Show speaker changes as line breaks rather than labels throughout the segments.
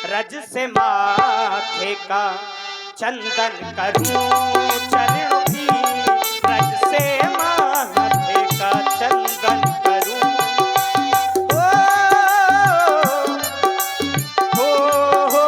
रज से माथे का चंदन करूं चरणों की, रज से माथे का चंदन करूं। ओ हो हो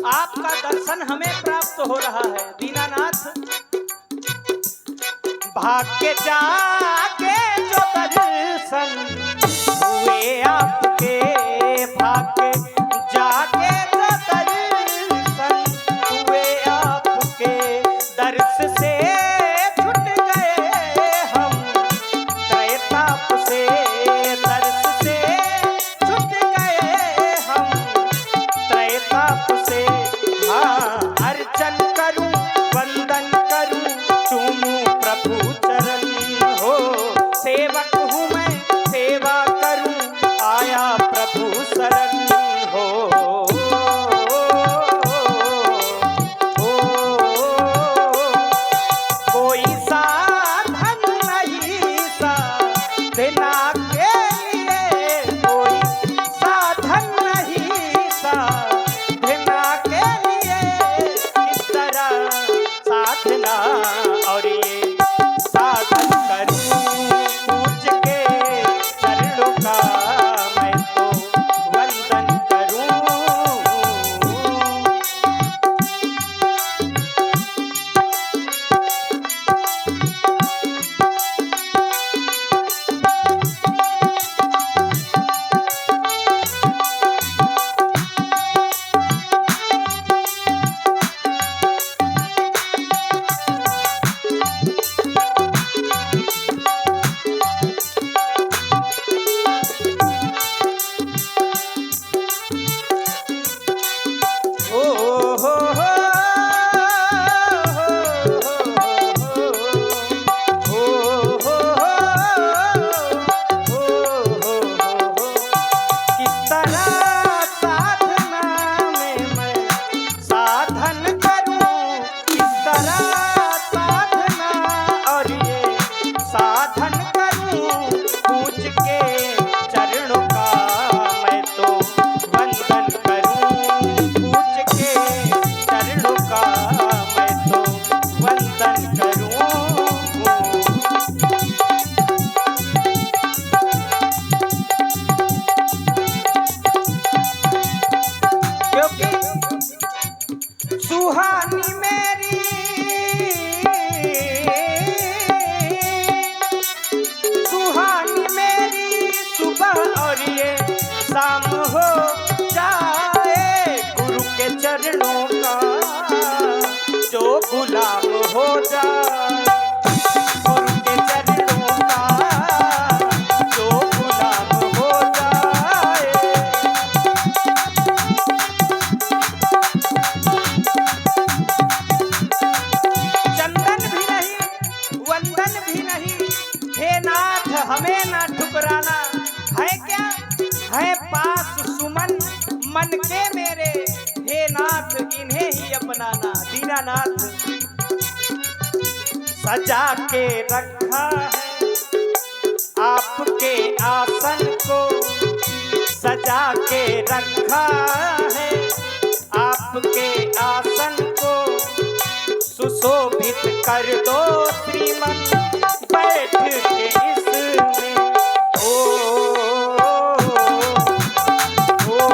आपका दर्शन हमें प्राप्त हो रहा है दीनानाथ। भाग्य जाके जो दर्शन हुए आपके, भाग्य जाके जो दर्शन हुए आपके, दर्श से छूट गए हम त्रैताप से, दर्श से छूट गए हम त्रैताप से। हाँ, अर्चन करूं वंदन करूं चूमूं प्रभु चरण हो, सेवक हूँ मैं सेवा करूं आया प्रभु शरण हो। कोई साधन नहीं साधना के लिए, कोई साधन नहीं साधना के लिए, इस तरह साधना और ये साधन करूं पूज के चरणों का मैं तो वंदन करूं। सुहानी मेरी सुहानी मेरी सुबह और ये शाम हो जाए, गुरु के चरणों का जो गुलाम हो जाए, गुरु के चरणों का जो गुलाम हो जाए। वंदन भी नहीं, हे नाथ हमें ना ठुकराना, है क्या है पास सुमन मन के मेरे, हे नाथ इन्हें ही अपनाना। दीनानाथ सजा के रखा है आपके आसन को, सजा के रखा है आपके आसन को, सुशोभित कर दो श्रीमन बैठ के इसमें। ओ ओ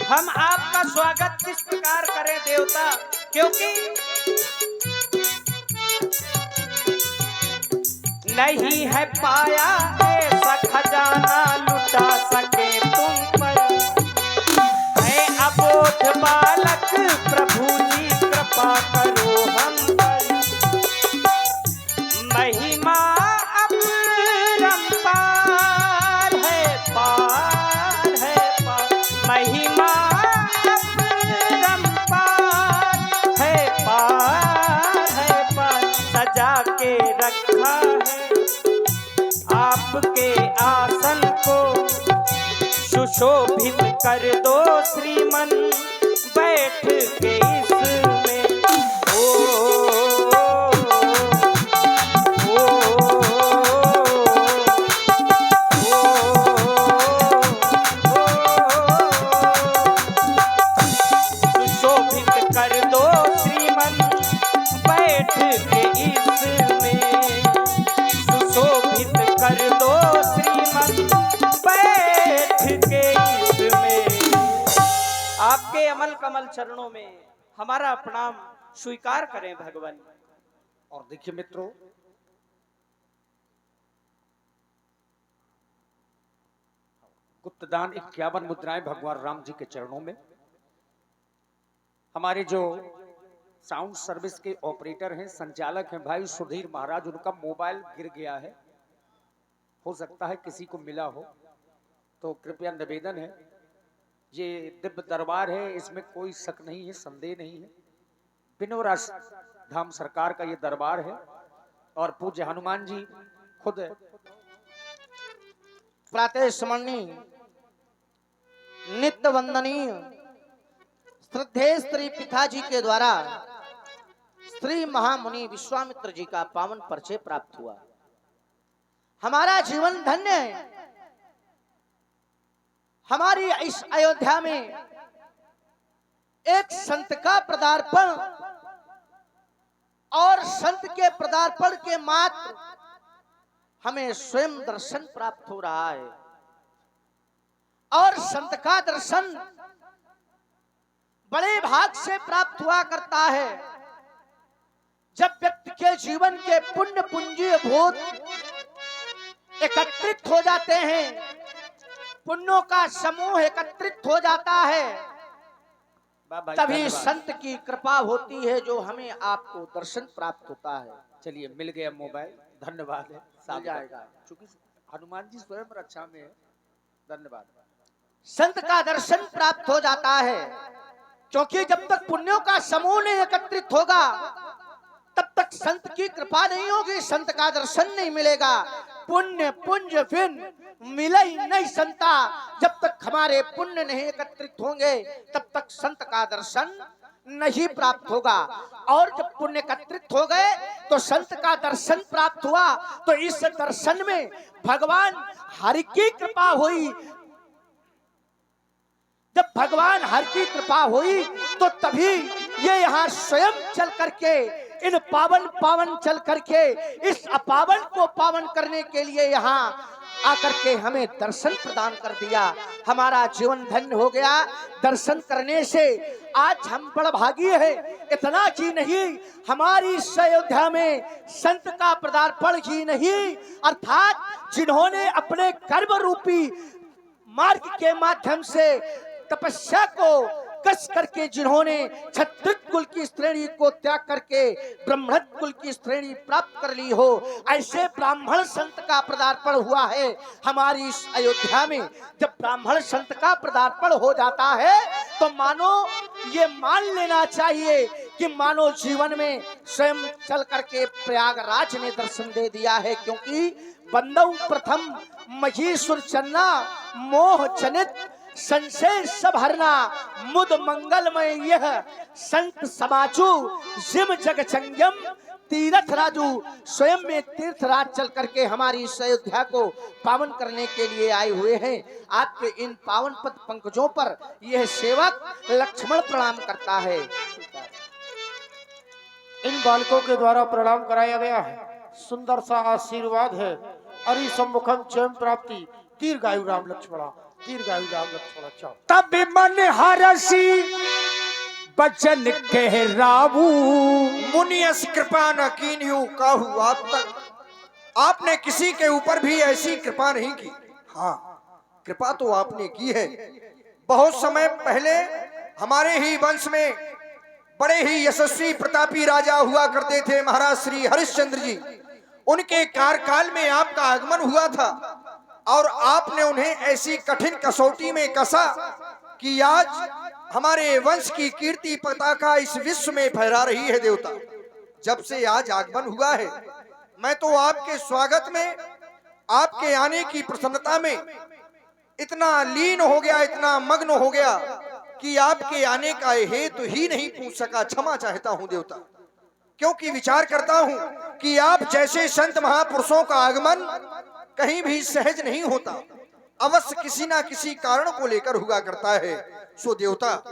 हम आपका स्वागत किस प्रकार करें देवता, क्योंकि नहीं है पाया ऐसा खजाना लुटा सके तुम सुशोभित कर दो श्रीमन बैठ के इसमें। ओ, ओ, सुशोभित कर दो श्रीमन बैठ के इसमें। सुशोभित कर दो श्रीमन बैठ के इसमें। आपके अमल कमल चरणों में हमारा प्रणाम स्वीकार करें भगवान।
और देखिए मित्रों, गुप्तदान 51 मुद्राएं भगवान राम जी के चरणों में। हमारे जो साउंड सर्विस के ऑपरेटर हैं, संचालक हैं भाई सुधीर महाराज, उनका मोबाइल गिर गया है, हो सकता है किसी को मिला हो, तो कृपया निवेदन है, ये दिव्य दरबार है, इसमें कोई शक नहीं है, संदेह नहीं है। बिनोरा धाम सरकार का ये दरबार है और पूज्य हनुमान जी खुद
प्रातः स्मरणीय नित्य वंदनीय श्रद्धेय स्त्री पिताजी के द्वारा श्री महामुनि विश्वामित्र जी का पावन परिचय प्राप्त हुआ। हमारा जीवन धन्य है। हमारी इस अयोध्या में एक संत का पदार्पण और संत के पदार्पण के मात्र हमें स्वयं दर्शन प्राप्त हो रहा है। और संत का दर्शन बड़े भाग से प्राप्त हुआ करता है जब व्यक्ति के जीवन के पुण्य पुंजीय भूत एकत्रित हो जाते हैं, पुण्यों का समूह एकत्रित हो जाता है, तभी संत की कृपा होती है जो हमें आपको दर्शन प्राप्त होता है।
चलिए मिल गया मोबाइल, धन्यवाद है,
मिल जाएगा
चूंकि हनुमान जी स्वयं रक्षा में है। धन्यवाद।
संत का दर्शन प्राप्त हो जाता है क्योंकि जब तक पुण्यों का समूह नहीं एकत्रित होगा तब तक संत की कृपा नहीं होगी, संत का दर्शन नहीं मिलेगा। पुण्य पुंज फिर मिले ही नहीं संता, जब तक हमारे पुण्य नहीं एकत्रित होंगे तब तक संत का दर्शन नहीं प्राप्त होगा। और जब पुण्य एकत्रित हो गए तो संत का दर्शन प्राप्त हुआ, तो इस दर्शन में भगवान हरि की कृपा हुई। जब भगवान हरि की कृपा हुई तो तभी ये यहाँ स्वयं चल करके इन पावन चल करके इस अपावन को पावन करने के लिए यहाँ आकर के हमें दर्शन प्रदान कर दिया। हमारा जीवन धन्य हो गया दर्शन करने से। आज हम बड़ भागी है। इतना ही नहीं, हमारी इस अयोध्या में संत का पदार्पण ही नहीं, अर्थात जिन्होंने अपने कर्म रूपी मार्ग के माध्यम से तपस्या को कस करके, जिन्होंने क्षत्रिय कुल की श्रेणी को त्याग करके ब्राह्मण कुल की श्रेणी प्राप्त कर ली हो, ऐसे ब्राह्मण संत का पदार्पण हुआ है हमारी इस अयोध्या में। जब ब्राह्मण संत का पदार्पण हो जाता है तो मानो ये मान लेना चाहिए कि मानो जीवन में स्वयं चल करके प्रयागराज ने दर्शन दे दिया है। क्योंकि बंदौ प्रथम महीसुर चन्ना मोह जनित संशय सब हरना मुद मंगलमय यह संत समाचु जिम जग चंगम तीर्थ राजू। स्वयं में तीर्थराज चल करके हमारी इस अयोध्या को पावन करने के लिए आए हुए हैं। आपके इन पावन पद पंकजों पर यह सेवक लक्ष्मण प्रणाम करता है।
इन बालकों के द्वारा प्रणाम कराया गया है, सुंदर सा आशीर्वाद है। अरि सम्मुखम जयम प्राप्ति, दीर्घायु राम लक्ष्मणा, दीर्घायु राम लक्ष्मणा। चाओ
तब मन हरसी बचन कह रावू,
मुनियस कृपा न कीन्यू काहू आप तक। आपने किसी के ऊपर भी ऐसी कृपा नहीं की। हाँ, कृपा तो आपने की है। बहुत समय पहले हमारे ही वंश में बड़े ही यशस्वी प्रतापी राजा हुआ करते थे, महाराज श्री हरिश्चंद्र जी। उनके कार्यकाल में आपका आगमन हुआ था और आपने उन्हें ऐसी कठिन कसौटी में कसा कि आज हमारे वंश की कीर्ति पताका इस विश्व में फहरा रही है। देवता, जब से आज आगमन हुआ है, मैं तो आपके स्वागत में, आपके आने की प्रसन्नता में इतना लीन हो गया, इतना मग्न हो गया कि आपके आने का हेतु ही नहीं पूछ सका। क्षमा चाहता हूं देवता, क्योंकि विचार करता हूं कि आप जैसे संत महापुरुषों का आगमन कहीं भी सहज नहीं होता, अवश्य किसी ना किसी कारण को लेकर हुआ करता है। सो देवता,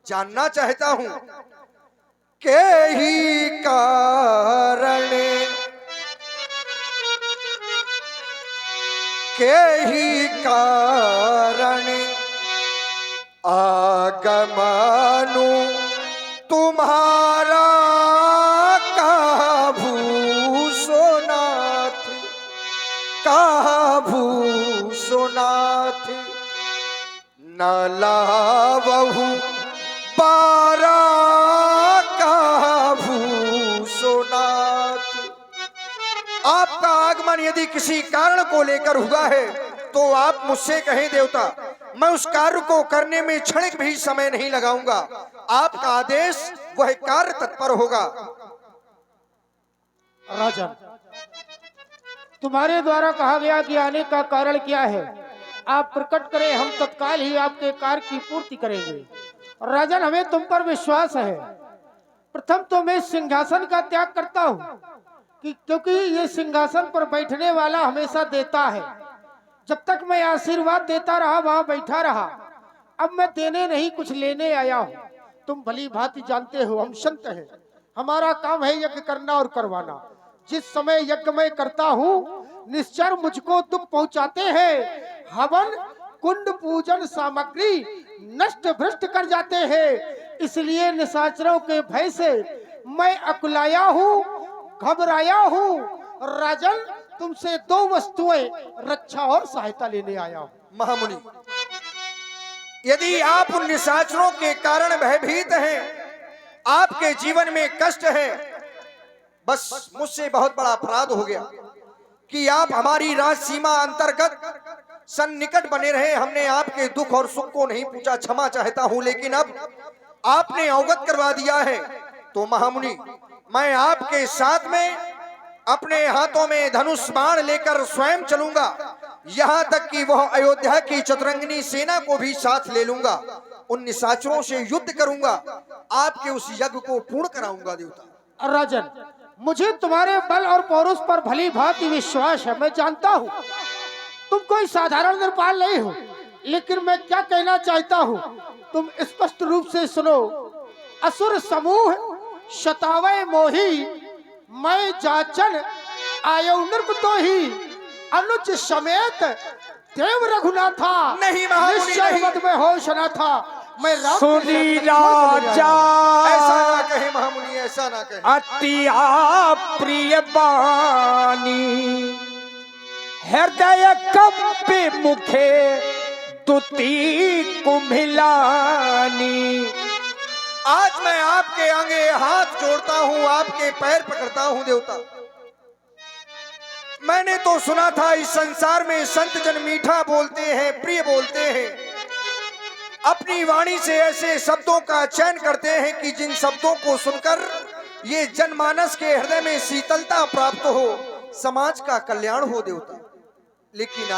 जानना चाहता हूं के ही कारण, के ही कारण आगमनु तुम्हारा काभू सोनाथ, काभू सोनाथ न लावहु बारा काभू सोनाथ। आपका आगमन यदि किसी कारण को लेकर हुआ है तो आप मुझसे कहें देवता, मैं उस कार्य को करने में क्षणिक भी समय नहीं लगाऊंगा। आपका आदेश वह कार्य तत्पर होगा।
राजन, तुम्हारे द्वारा कहा गया कि आने का कारण क्या है, आप प्रकट करें, हम तत्काल ही आपके कार्य की पूर्ति करेंगे। राजन, हमें तुम पर विश्वास है। प्रथम तो मैं सिंहासन का त्याग करता हूँ क्योंकि ये सिंहासन पर बैठने वाला हमेशा देता है। जब तक मैं आशीर्वाद देता रहा वहां बैठा रहा, अब मैं देने नहीं कुछ लेने आया हूँ। तुम भली भांति जानते हो हम संत हैं, हमारा काम है यज्ञ करना और करवाना। जिस समय यज्ञ मैं करता हूँ निश्चर मुझको दुख पहुंचाते हैं। हवन कुंड पूजन सामग्री नष्ट भ्रष्ट कर जाते हैं, इसलिए निशाचरों के भय से मैं अकुलाया हूँ, घबराया हूँ। राजन, तुमसे दो वस्तुएं रक्षा और सहायता लेने आया हूँ।
महामुनि, यदि आप उन निशाचरों के कारण भयभीत हैं, आपके जीवन में कष्ट है, बस मुझसे बहुत बड़ा अपराध हो गया कि आप हमारी राज सीमा अंतर्गत सन्निकट बने रहे। हमने आपके दुख और सुख को नहीं पूछा, क्षमा चाहता हूं, लेकिन अब आपने अवगत करवा दिया है तो महामुनि, मैं आपके साथ में अपने हाथों में धनुष बाण लेकर स्वयं चलूंगा, यहां तक कि वह अयोध्या की चतुरंगिनी सेना को भी साथ ले लूंगा। उन निशाचरों से युद्ध करूंगा, आपके उस यज्ञ को पूर्ण कराऊंगा देवता।
राजन, मुझे तुम्हारे बल और पौरुष पर भली भांति विश्वास है। मैं जानता हूँ तुम कोई साधारण नृपाल नहीं हो, लेकिन मैं क्या कहना चाहता हूँ तुम स्पष्ट रूप से सुनो। असुर समूह शतावय मोही, मैं जाचन आयो नृप तो ही, अनुज समेत देव रघुनाथा,
नहीं महामुनि,
निश्चय
नहीं।
मद में होश न था। मैं राम के
सुनी
साथ छूट ले आया।
ऐसा
राजा
ना कहे महामुनि, ऐसा ना कहे।
अति प्रिय बानी, हृदय कंपे मुखे तुति कुम्हिलानी।
आज मैं आपके आगे हाथ जोड़ता हूं, आपके पैर पकड़ता हूं देवता। मैंने तो सुना था इस संसार में संत जन मीठा बोलते हैं, प्रिय बोलते हैं, अपनी वाणी से ऐसे शब्दों का चयन करते हैं कि जिन शब्दों को सुनकर ये जनमानस के हृदय में शीतलता प्राप्त हो, समाज का कल्याण हो देवता। लेकिन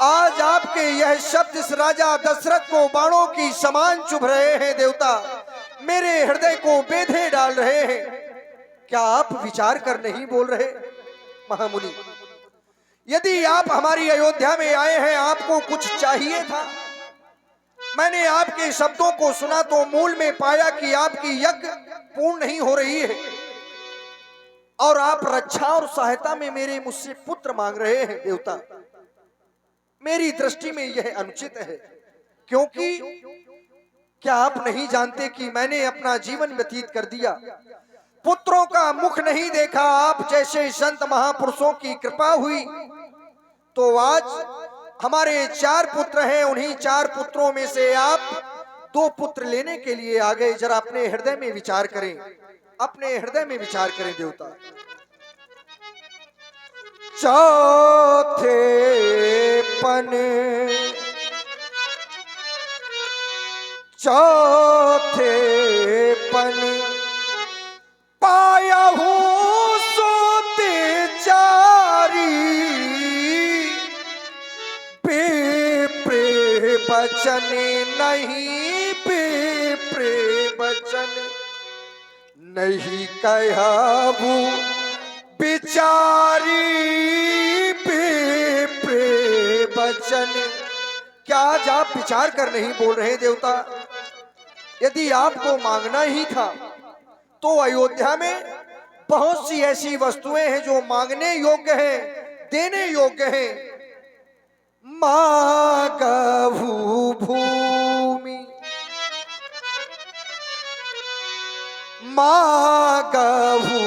आज आपके यह शब्द इस राजा दशरथ को बाणों की समान चुभ रहे हैं देवता, मेरे हृदय को बेधे डाल रहे हैं। क्या आप विचार कर नहीं बोल रहे महामुनि? यदि आप हमारी अयोध्या में आए हैं, आपको कुछ चाहिए था। मैंने आपके शब्दों को सुना तो मूल में पाया कि आपकी यज्ञ पूर्ण नहीं हो रही है और आप रक्षा और सहायता में मेरे मुझसे पुत्र मांग रहे हैं देवता। मेरी दृष्टि में यह अनुचित है, क्योंकि क्या आप नहीं जानते कि मैंने अपना जीवन व्यतीत कर दिया, पुत्रों का मुख नहीं देखा। आप जैसे संत महापुरुषों की कृपा हुई तो आज हमारे 4 पुत्र हैं, उन्हीं 4 पुत्रों में से आप 2 पुत्र लेने के लिए आ गए। जरा अपने हृदय में विचार करें, अपने हृदय में विचार करें देवता। चौथे पन पाया हूँ सोते चारी पे बचन नहीं विप्र बचन नहीं कहबू बिचारी विप्र बचन। क्या आज आप विचार कर नहीं बोल रहे देवता? यदि आपको मांगना ही था तो अयोध्या में बहुत सी ऐसी वस्तुएं हैं जो मांगने योग्य हैं, देने योग्य हैं। मागभू भूमि मागभू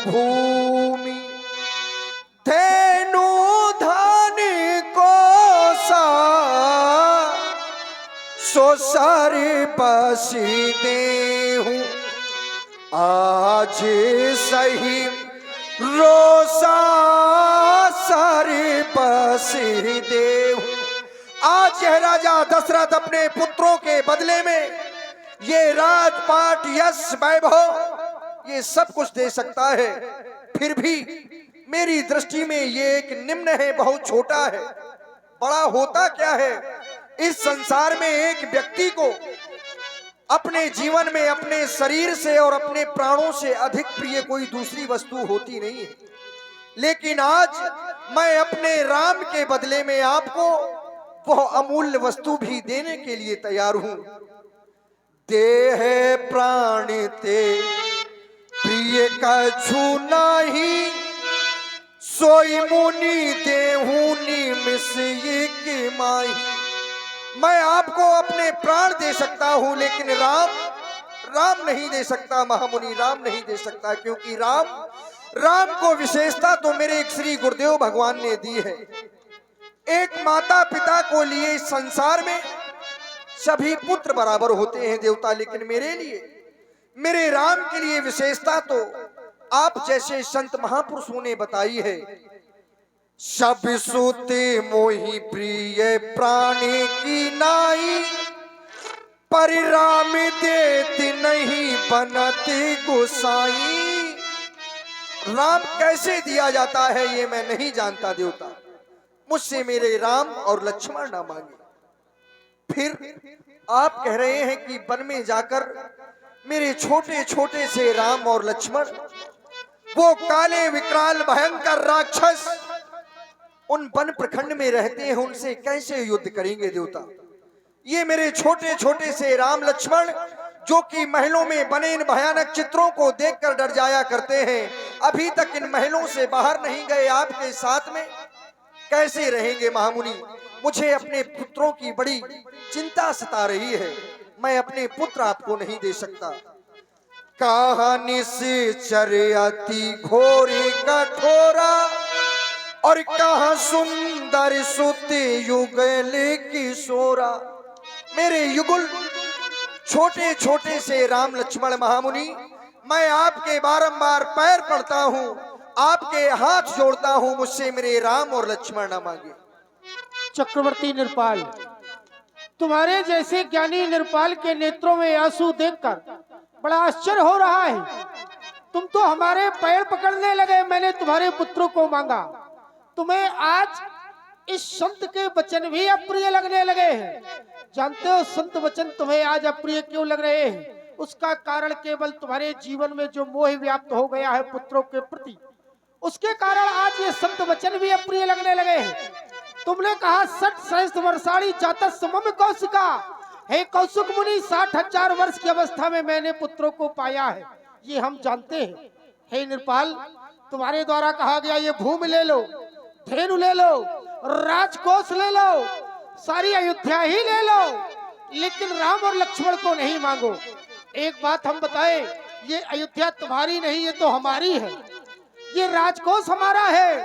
भूमि धेनु धन कोसा सो सारे बसी देहूं आज सही रोसा सारे बसी देहूं। आज यह राजा दशरथ अपने पुत्रों के बदले में ये राजपाट यश वैभव ये सब कुछ दे सकता है, फिर भी मेरी दृष्टि में ये एक निम्न है, बहुत छोटा है। बड़ा होता क्या है, इस संसार में एक व्यक्ति को अपने जीवन में अपने शरीर से और अपने प्राणों से अधिक प्रिय कोई दूसरी वस्तु होती नहीं है। लेकिन आज मैं अपने राम के बदले में आपको वह अमूल्य वस्तु भी देने के लिए तैयार हूं। देह प्राण ते प्रिय कछु नहीं सोई मुनि देहूं निमिष की माही। मैं आपको अपने प्राण दे सकता हूं लेकिन राम नहीं दे सकता महामुनि, राम नहीं दे सकता, क्योंकि राम को विशेषता तो मेरे एक श्री गुरुदेव भगवान ने दी है। एक माता पिता को लिए इस संसार में सभी पुत्र बराबर होते हैं देवता, लेकिन मेरे लिए मेरे राम के लिए विशेषता तो आप जैसे संत महापुरुषों ने बताई है। सब सुते मोहि प्रिय प्राणी की नाई परिराम देती नहीं बनती गोसाई। राम कैसे दिया जाता है ये मैं नहीं जानता देवता, मुझसे मेरे राम और लक्ष्मण ना मांगे। फिर आप कह रहे हैं कि वन में जाकर मेरे छोटे छोटे से राम और लक्ष्मण, वो काले विकराल भयंकर राक्षस उन वन प्रखंड में रहते हैं, उनसे कैसे युद्ध करेंगे देवता? ये मेरे छोटे छोटे से राम लक्ष्मण जो कि महलों में बने इन भयानक चित्रों को देखकर डर जाया करते हैं, अभी तक इन महलों से बाहर नहीं गए, आपके साथ में कैसे रहेंगे महामुनि? मुझे अपने पुत्रों की बड़ी चिंता सता रही है, मैं अपने पुत्र आपको नहीं दे सकता। कहानी से चरे अति घोरी कठोरा और कहा सुंदर सुते युगल किशोरा। मेरे युगल छोटे छोटे से राम लक्ष्मण महामुनि, मैं आपके बारंबार पैर पड़ता हूं, आपके हाथ जोड़ता हूं, मुझसे मेरे राम और लक्ष्मण न मांगे।
चक्रवर्ती निरपाल, तुम्हारे जैसे ज्ञानी निरपाल के नेत्रों में आंसू देखकर बड़ा आश्चर्य हो रहा है। तुम तो हमारे पैर पकड़ने लगे, मैंने तुम्हारे पुत्रों को मांगा। तुम्हें आज इस संत के वचन भी अप्रिय लगने लगे हैं। जानते हो संत वचन तुम्हें आज अप्रिय क्यों लग रहे हैं? उसका कारण केवल तुम्हारे जीवन में जो मोह व्याप्त हो गया है पुत्रों के प्रति, उसके कारण आज ये संत वचन भी अप्रिय लगने लगे हैं। तुमने कहा 60 सहस्त्र वर्षाणी जातः मम कौशिका। हे कौशिक मुनि, 60,000 वर्ष की अवस्था में मैंने पुत्रों को पाया है, ये हम जानते हैं। हे निरपाल, तुम्हारे द्वारा कहा गया ये भूमि ले लो, धेनु ले लो, राजकोष ले लो, सारी अयोध्या ही ले लो, लेकिन राम और लक्ष्मण को नहीं मांगो। एक बात हम बताएं, ये अयोध्या तुम्हारी नहीं, ये तो हमारी है। ये राजकोष हमारा है,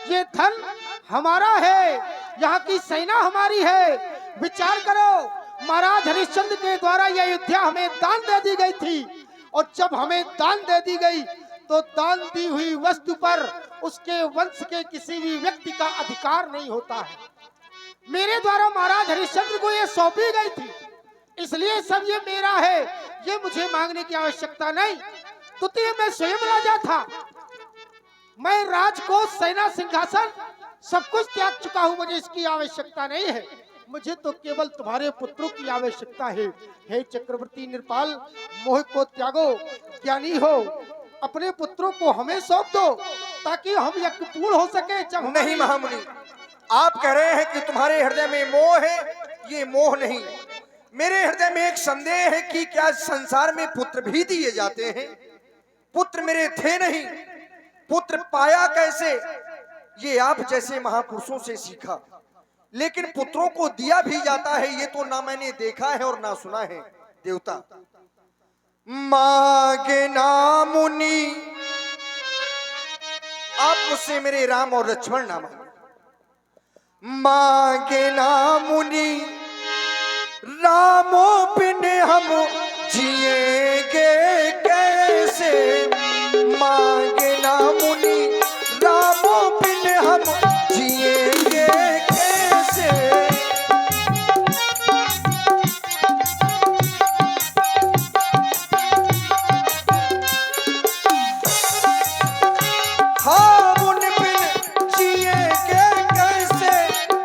ये धन हमारा है, यहाँ की सेना हमारी है। विचार करो, महाराज हरिश्चंद्र के द्वारा ये अयोध्या हमें दान दे दी गई थी, और जब हमें दान दे दी गई तो दान दी हुई वस्तु पर उसके वंश के किसी भी व्यक्ति का अधिकार नहीं होता है। मेरे द्वारा महाराज हरिश्चंद्र को ये सौंपी गई थी, इसलिए सब ये मेरा है, ये मुझे मांगने की आवश्यकता नहीं। तो मैं स्वयं राजा था, मैं राजकोष, सेना, सिंहासन सब कुछ त्याग चुका हूं, मुझे इसकी आवश्यकता नहीं है। मुझे तो केवल तुम्हारे पुत्रों की आवश्यकता है। हे चक्रवर्ती निरपाल, मोह को त्यागो, ज्ञानी हो, अपने पुत्रों को हमें सौंप दो ताकि हम यज्ञपूर्ण हो सके। जब
नहीं महामुनि, आप कह रहे हैं कि तुम्हारे हृदय में मोह है, ये मोह नहीं। मेरे हृदय में एक संदेह है कि क्या संसार में पुत्र भी दिए जाते हैं? पुत्र मेरे थे नहीं, पुत्र पाया कैसे, ये आप जैसे महापुरुषों से सीखा। लेकिन पुत्रों को दिया भी जाता है, ये तो ना मैंने देखा है और ना सुना है। देवता मांगे ना मुनि, आप मुझसे मेरे राम और लक्ष्मण ना मांगे। मांगे ना मुनि, रामों बिन हम जिएंगे कैसे। मांगे ना मुनि, रामों बिन हम जिएंगे कैसे। हाँ मुन बिन जिएंगे कैसे,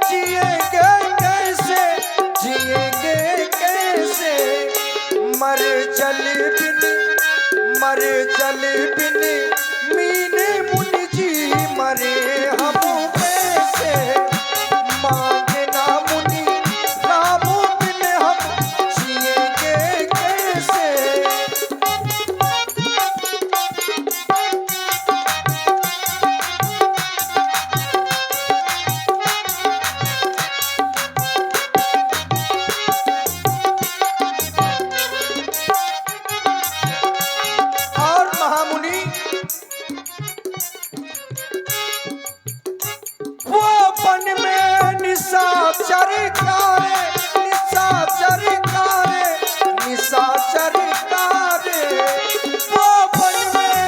जिएंगे कैसे, जिएंगे कैसे। मर जल बिन, मर जल बिन मीने मुनि जी मरे हम कैसे। मांगे ना मुनि, रामों बिन हम जिएंगे कैसे। और महामुनि, वो वन में निशाचर कारे, निशाचर कारे, निशाचर कारे। वो वन में,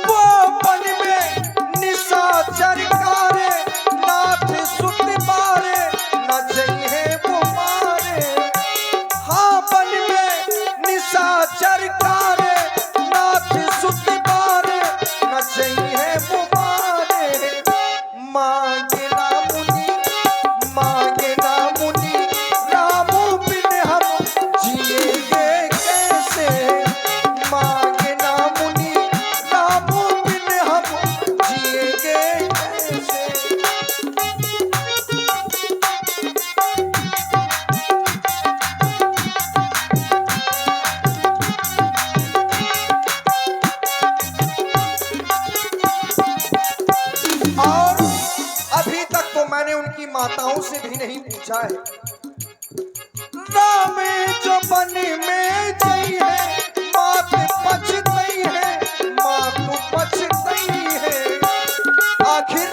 वो वन में निशाचर कारे। नाथ सुत बारे, न जइहे वो मारे। हाँ वन में निशाचर कारे, नाथ सुत बारे, न जइहे वो मारे। मांगे ना मुनि, मांगे ना मुनि, रामों बिन हम जिएंगे कैसे। मांगे ना मुनि, रामों बिन हम जिएंगे कैसे। और अभी तक तो मैंने उनकी माताओं से भी नहीं पूछा है। राम जो बन में जई है, मात पछतई है, मात पछतई है। आखिर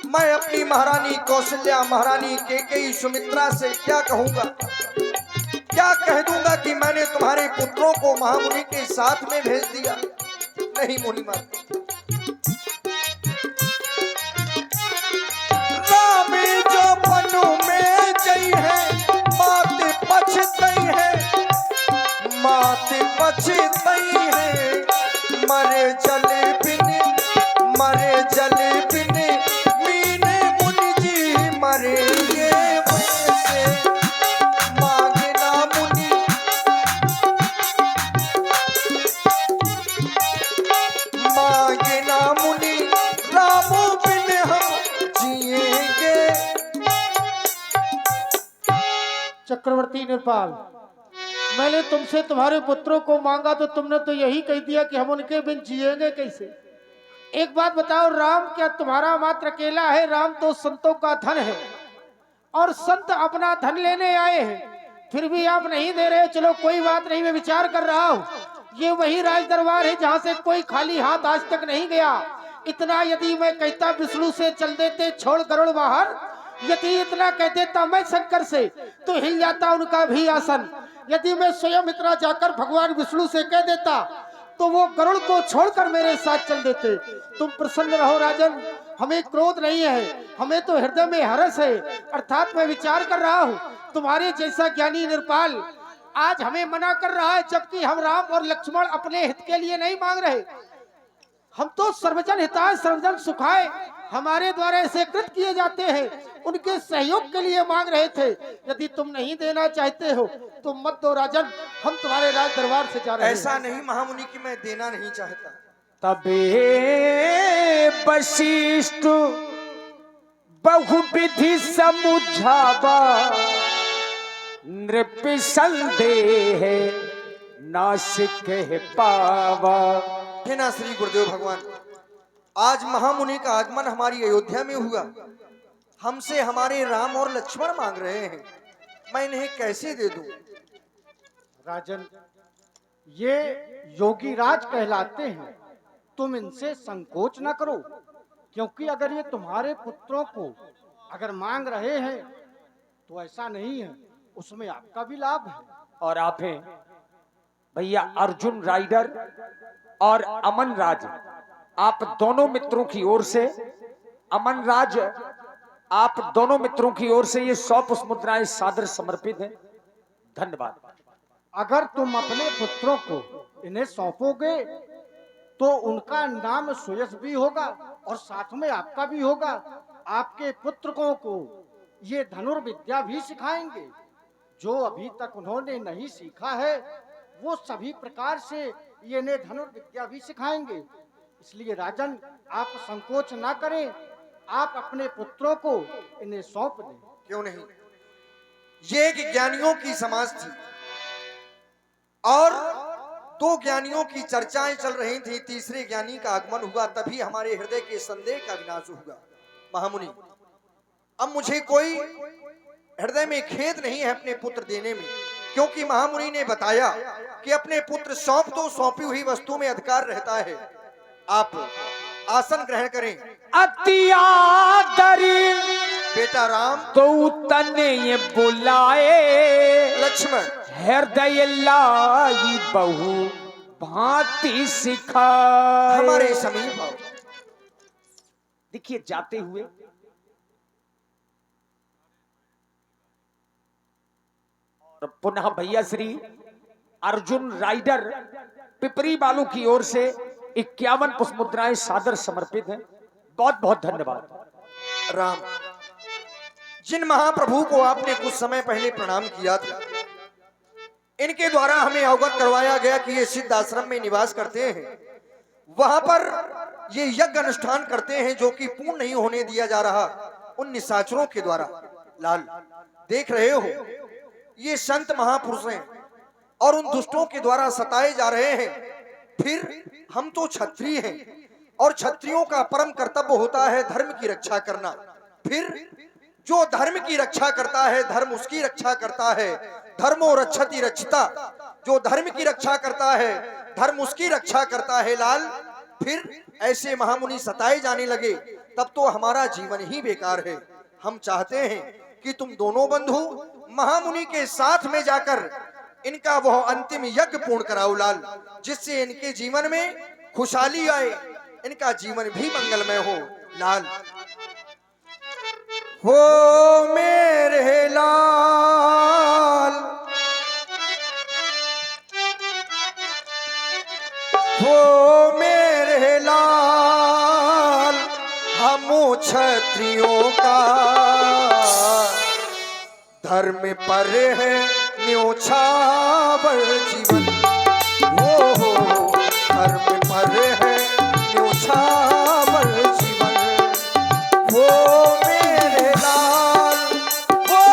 मैं अपनी महारानी कौशल्या, महारानी केकई, सुमित्रा से क्या कहूंगा? क्या कह दूंगा कि मैंने तुम्हारे पुत्रों को महामुनि के साथ में भेज दिया? नहीं मुनिमान, राम जो बनु में जई है, मात पछतई है, मात पछतई है। मरे जल बिन, मरे जल बिन मीने मुनि जी मरेंगे वैसे। मांगे ना मुनि, मांगे ना मुनि, रामों बिन हम जिएंगे।
चक्रवर्ती निरपाल, मैंने तुमसे तुम्हारे पुत्रों को मांगा तो तुमने तो यही कह दिया कि हम उनके बिन जिएंगे कैसे। एक बात बताओ, राम क्या तुम्हारा मात्र अकेला है? राम तो संतों का धन है और संत अपना धन लेने आए हैं, फिर भी आप नहीं दे रहे। चलो कोई बात नहीं, मैं विचार कर रहा हूँ। ये वही राज दरबार है जहाँ से कोई खाली हाथ आज तक नहीं गया। इतना यदि मैं कहता विष्णु से चल देते छोड़ गरुड़ बाहर, यदि इतना कह देता मैं शंकर से तो हिल जाता उनका भी आसन। यदि मैं स्वयं इतना जाकर भगवान विष्णु से कह देता तो वो गरुड़ को छोड़कर मेरे साथ चल देते। तुम प्रसन्न रहो राजन, हमें क्रोध नहीं है, हमें तो हृदय में हर्ष है। अर्थात मैं विचार कर रहा हूँ, तुम्हारे जैसा ज्ञानी निरपाल आज हमें मना कर रहा है, जबकि हम राम और लक्ष्मण अपने हित के लिए नहीं मांग रहे। हम तो सर्वजन हिताय सर्वजन सुखाय हमारे द्वारा ऐसे कृत किए जाते हैं, उनके सहयोग के लिए मांग रहे थे। यदि तुम नहीं देना चाहते हो तो मत दो राजन, हम तुम्हारे राज दरबार से जा रहे हैं।
ऐसा नहीं महामुनि कि मैं देना नहीं चाहता।
तबे वशिष्ठ बहुविधि समुझावा, नृप संदेह नासिक है पावा।
हे ना श्री गुरुदेव भगवान, आज महामुनि का आगमन हमारी अयोध्या में हुआ। हमसे हमारे राम और लक्ष्मण मांग रहे हैं, मैं इन्हें कैसे दे दूं?
राजन, ये योगी राज कहलाते हैं, तुम इनसे संकोच न करो, क्योंकि अगर ये तुम्हारे पुत्रों को अगर मांग रहे हैं तो ऐसा नहीं है, उसमें आपका भी लाभ है।
और आप हैं भैया अर्जुन राइडर और अमन राज, आप दोनों मित्रों की ओर से, अमन राज आप दोनों मित्रों की ओर से ये 100 पुष्प मुद्राएं सादर समर्पित हैं। धन्यवाद।
अगर तुम अपने पुत्रों को इन्हें सौंपोगे तो उनका नाम सुयश भी होगा और साथ में आपका भी होगा। आपके पुत्रकों को ये धनुर्विद्या भी सिखाएंगे, जो अभी तक उन्होंने नहीं सीखा है वो सभी प्रकार से ये इन्हें धनुर्विद्या भी सिखाएंगे। इसलिए राजन, आप संकोच ना करें, आप अपने पुत्रों को इन्हें सौंप दें।
क्यों नहीं? ये एक ज्ञानियों की समाज थी और 2 ज्ञानियों की चर्चाएं चल रही थी। तीसरे ज्ञानी का आगमन हुआ, तभी हमारे हृदय के संदेह का विनाश हुआ। महामुनि, अब मुझे कोई हृदय में खेद नहीं है अपने पुत्र देने में, क्योंकि महामुनि ने बताया कि अपने पुत्र सौंप दो, सौंपी हुई वस्तु में अधिकार रहता है। आप आसन ग्रहण करें।
अति आदरी
बेटा राम
तो तने ये बुलाए,
लक्ष्मण
हृदय लाई बहु भांति सिखाए।
हमारे समीप आओ।
देखिए, जाते हुए और पुनः भैया श्री अर्जुन राइडर पिपरी बालू की ओर से 51 पुष्प मुद्राएं सादर समर्पित हैं। बहुत बहुत धन्यवाद।
राम, जिन महाप्रभु को आपने कुछ समय पहले प्रणाम किया था, इनके द्वारा हमें अवगत करवाया गया कि ये सिद्ध आश्रम में निवास करते हैं। वहां पर ये यज्ञ अनुष्ठान करते हैं जो कि पूर्ण नहीं होने दिया जा रहा उन निशाचरों के द्वारा। लाल, देख रहे हो, ये संत महापुरुष हैं और उन दुष्टों के द्वारा सताए जा रहे हैं। फिर हम तो क्षत्रिय हैं और क्षत्रियों का परम कर्तव्य होता है धर्म की रक्षा करना। फिर जो धर्म की रक्षा करता है, धर्म उसकी रक्षा करता है। धर्मो रक्षति रक्षिता, जो धर्म की रक्षा करता है, धर्म उसकी रक्षा करता है। लाल, फिर ऐसे महामुनि सताए जाने लगे, तब तो हमारा जीवन ही बेकार है। हम चाहते हैं कि तुम दोनों बंधु महामुनि के साथ में जाकर इनका वह अंतिम यज्ञ पूर्ण कराओ लाल, जिससे इनके जीवन में खुशहाली आए, इनका जीवन भी मंगलमय हो। लाल, हो मेरे लाल, हो मेरे लाल, हम क्षत्रियों का धर्म पर है न्योछावर जीवन। हो धर्म पर है न्योछावर जीवन। हो मेरे लाल, हो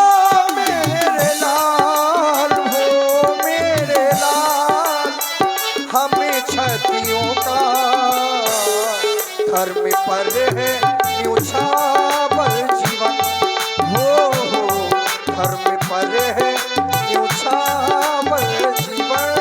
मेरे लाल, हो मेरे लाल, हमें क्षत्रियों का धर्म पर है न्योछावर जीवन। हो धर्म पर है न्योछावर जीवन।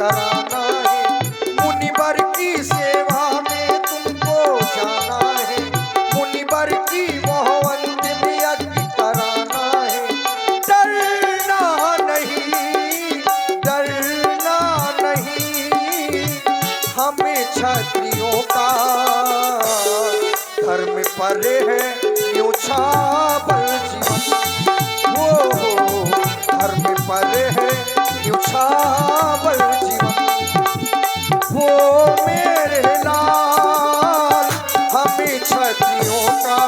कराना है, मुनिवर की सेवा में तुमको जाना है, मुनिवर की मोहवंत में यज्ञ कराना है। डरना नहीं, डरना नहीं, हमें क्षत्रियों का धर्म पर है न्योछावर जीवन। वो धर्म पर है न्योछावर जीवन। वो मेरे लाल हमें क्षत्रियों का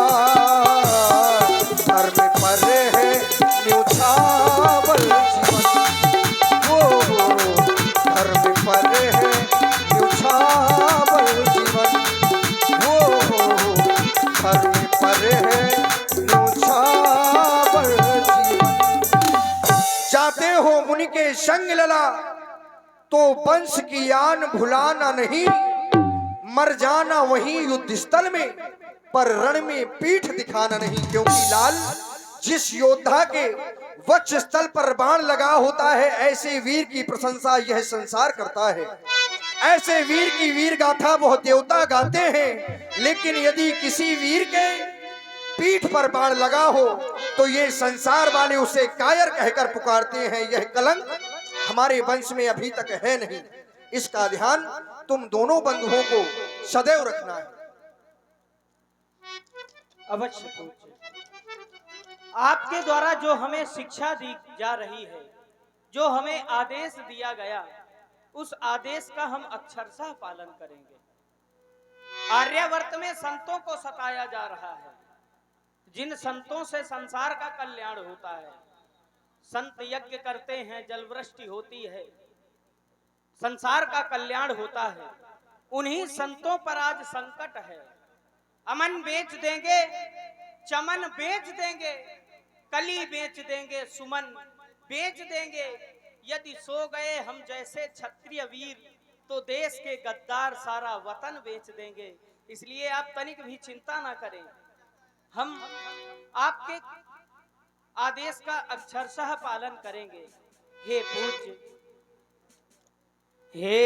धर्म पर है न्योछावर जीवन। वो धर्म पर है न्योछावर जीवन। वो धर्म पर है न्योछावर जीवन। जाते हो मुनि के संग लला तो वंश की आन भुलाना नहीं, मर जाना वहीं युद्ध स्थल में पर रण में पीठ दिखाना नहीं। क्योंकि लाल, जिस योद्धा के वक्ष स्थल पर बाण लगा होता है, ऐसे वीर की प्रशंसा यह संसार करता है। ऐसे वीर की वीर गाथा बहुत देवता गाते हैं, लेकिन यदि किसी वीर के पीठ पर बाण लगा हो तो ये संसार वाले उसे कायर कहकर पुकारते हैं। यह कलंक हमारे वंश में अभी तक है नहीं। इसका ध्यान तुम दोनों बंधुओं को सदैव रखना है।
अवश्य पूज्य, आपके द्वारा जो हमें शिक्षा दी जा रही है, जो हमें आदेश दिया गया, उस आदेश का हम अक्षरशः पालन करेंगे। आर्यावर्त में संतों को सताया जा रहा है, जिन संतों से संसार का कल्याण होता है। संत यज्ञ करते हैं, जलवृष्टि होती है, संसार का कल्याण होता है। उन्हीं संतों पर आज संकट है। अमन बेच देंगे, चमन बेच देंगे, कली बेच देंगे, सुमन बेच देंगे। यदि सो गए हम जैसे क्षत्रिय वीर तो देश के गद्दार सारा वतन बेच देंगे। इसलिए आप तनिक भी चिंता ना करें, हम आपके आदेश का अक्षरशः पालन करेंगे। हे पूज्य, हे